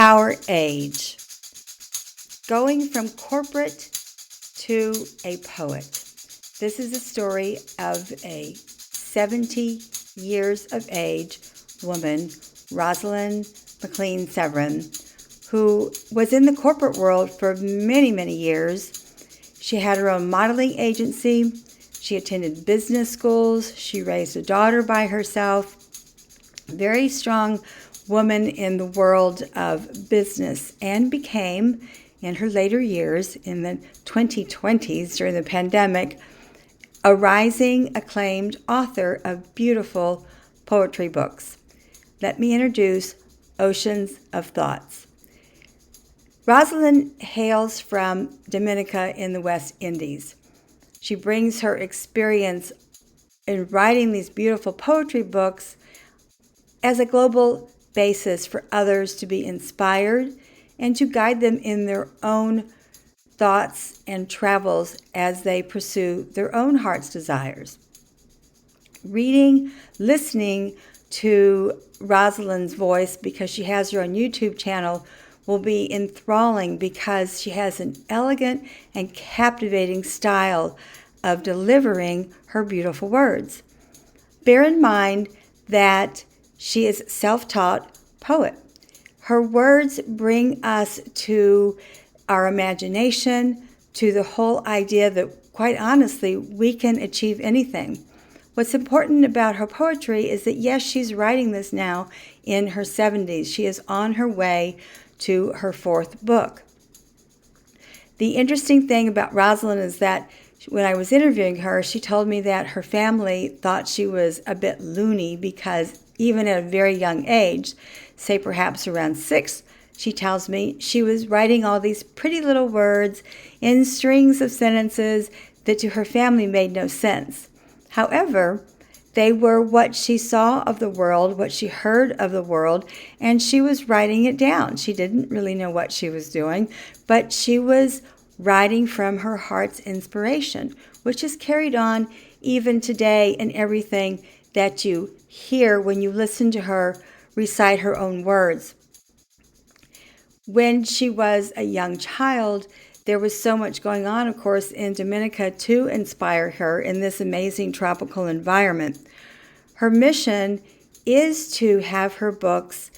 Our age. Going from corporate to a poet. This is a story of a 70 years of age woman, Rosalind Severin, who was in the corporate world for many, many years. She had her own modeling agency. She attended business schools. She raised a daughter by herself. Very strong woman in the world of business, and became, in her later years, in the 2020s during the pandemic, a rising, acclaimed author of beautiful poetry books. Let me introduce Oceans of Thoughts. Rosalind hails from Dominica in the West Indies. She brings her experience in writing these beautiful poetry books as a global basis for others to be inspired and to guide them in their own thoughts and travels as they pursue their own heart's desires. Reading, listening to Rosalind's voice, because she has her own YouTube channel, will be enthralling because she has an elegant and captivating style of delivering her beautiful words. Bear in mind that she is a self-taught poet. Her words bring us to our imagination, to the whole idea that, quite honestly, we can achieve anything. What's important about her poetry is that, yes, she's writing this now in her 70s. She is on her way to her fourth book. The interesting thing about Rosalind is that when I was interviewing her, she told me that her family thought she was a bit loony because even at a very young age, say perhaps around 6, she tells me she was writing all these pretty little words in strings of sentences that to her family made no sense. However, they were what she saw of the world, what she heard of the world, and she was writing it down. She didn't really know what she was doing, but she was writing from her heart's inspiration, which is carried on even today in everything that you hear when you listen to her recite her own words. When she was a young child, there was so much going on, of course, in Dominica to inspire her in this amazing tropical environment. Her mission is to have her books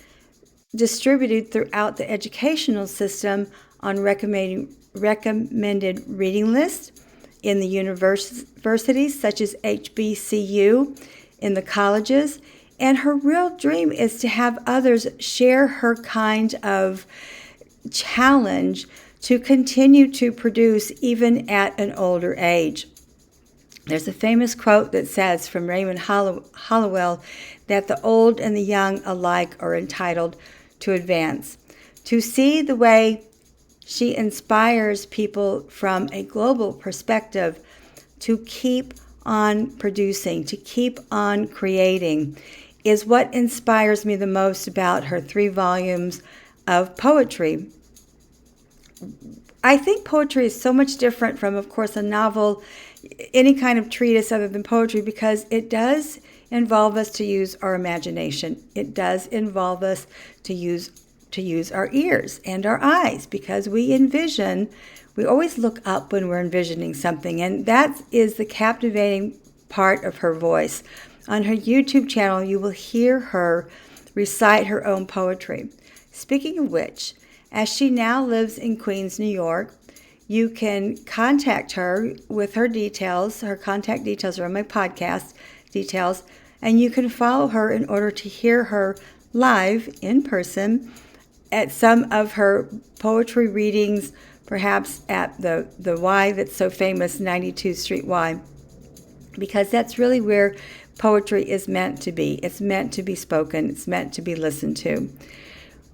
distributed throughout the educational system on recommended reading lists in the universities such as HBCU, in the colleges, and her real dream is to have others share her kind of challenge to continue to produce even at an older age. There's a famous quote that says from Raymond Hollowell that the old and the young alike are entitled to advance. To see the way she inspires people from a global perspective to keep on producing, to keep on creating, is what inspires me the most about her 3 volumes of poetry. I think poetry is so much different from, of course, a novel, any kind of treatise other than poetry, because it does involve us to use our imagination. It does involve us to use our ears and our eyes, because we always look up when we're envisioning something, and that is the captivating part of her voice. On her YouTube channel, you will hear her recite her own poetry. Speaking of which, as she now lives in Queens, New York, you can contact her with her details. Her contact details are on my podcast details, and you can follow her in order to hear her live in person at some of her poetry readings, perhaps at the Y that's so famous, 92 Street Y, because that's really where poetry is meant to be. It's meant to be spoken. It's meant to be listened to.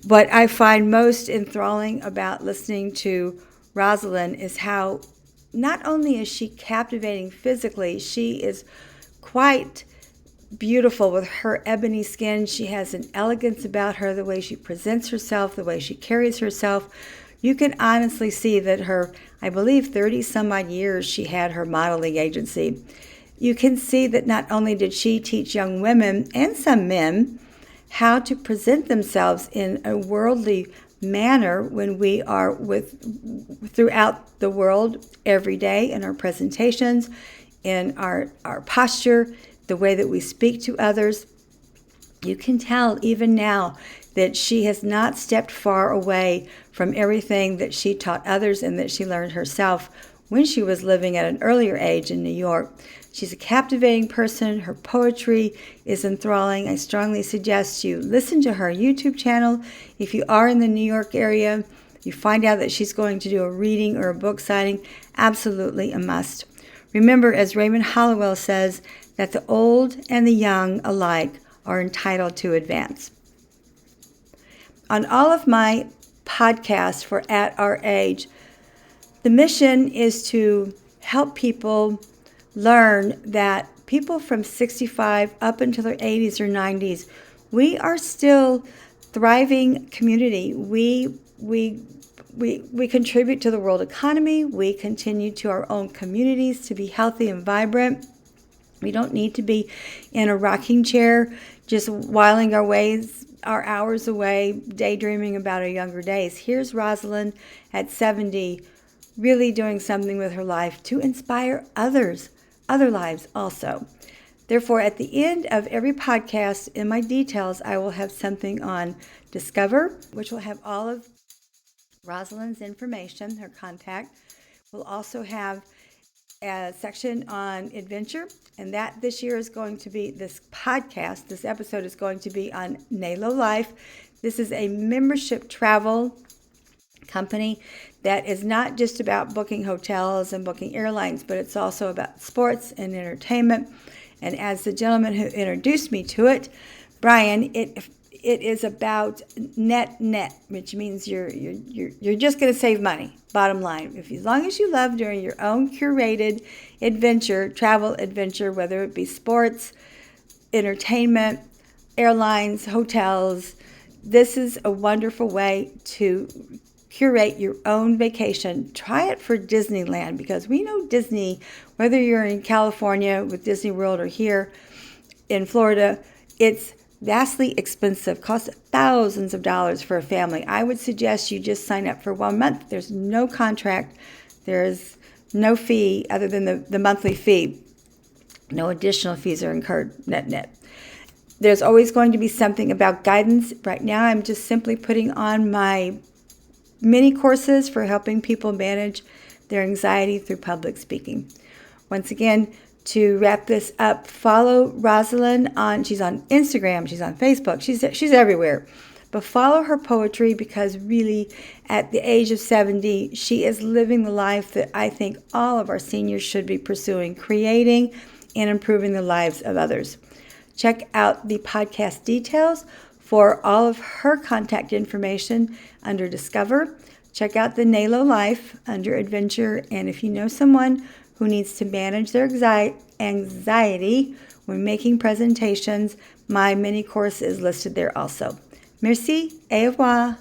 What I find most enthralling about listening to Rosalind is how not only is she captivating physically, she is quite beautiful with her ebony skin. She has an elegance about her, the way she presents herself, the way she carries herself. You can honestly see that her, I believe 30 some odd years she had her modeling agency. You can see that not only did she teach young women and some men how to present themselves in a worldly manner when we are throughout the world every day in our presentations, in our posture, the way that we speak to others. You can tell even now that she has not stepped far away from everything that she taught others and that she learned herself when she was living at an earlier age in New York. She's a captivating person. Her poetry is enthralling. I strongly suggest you listen to her YouTube channel. If you are in the New York area, you find out that she's going to do a reading or a book signing, absolutely a must. Remember, as Raymond Hollowell says, that the old and the young alike are entitled to advance. On all of my podcasts for At Our Age, the mission is to help people learn that people from 65 up until their 80s or 90s, we are still thriving community. We contribute to the world economy. We continue to our own communities to be healthy and vibrant. We don't need to be in a rocking chair just whiling our hours away, daydreaming about our younger days. Here's Rosalind at 70, really doing something with her life to inspire other lives also. Therefore, at the end of every podcast, in my details, I will have something on Discover, which will have all of Rosalind's information, her contact. We'll also have a section on adventure, and that this year is going to be this episode is going to be on Nalo Life. This is a membership travel company that is not just about booking hotels and booking airlines, but it's also about sports and entertainment. And as the gentleman who introduced me to it, Brian, it is about net, which means you're just going to save money. Bottom line, as long as you love doing your own curated travel adventure, whether it be sports, entertainment, airlines, hotels, this is a wonderful way to curate your own vacation. Try it for Disneyland, because we know Disney, whether you're in California with Disney World or here in Florida, it's vastly expensive, costs thousands of dollars for a family. I would suggest you just sign up for 1 month. There's no contract. There's no fee other than the monthly fee. No additional fees are incurred net. There's always going to be something about guidance. Right now, I'm just simply putting on my mini courses for helping people manage their anxiety through public speaking. Once again, to wrap this up, follow Rosalind she's on Instagram, she's on Facebook, she's everywhere. But follow her poetry, because really at the age of 70, she is living the life that I think all of our seniors should be pursuing, creating and improving the lives of others. Check out the podcast details for all of her contact information under Discover. Check out the Nalo Life under Adventure. And if you know someone who needs to manage their anxiety when making presentations, my mini course is listed there also. Merci, au revoir.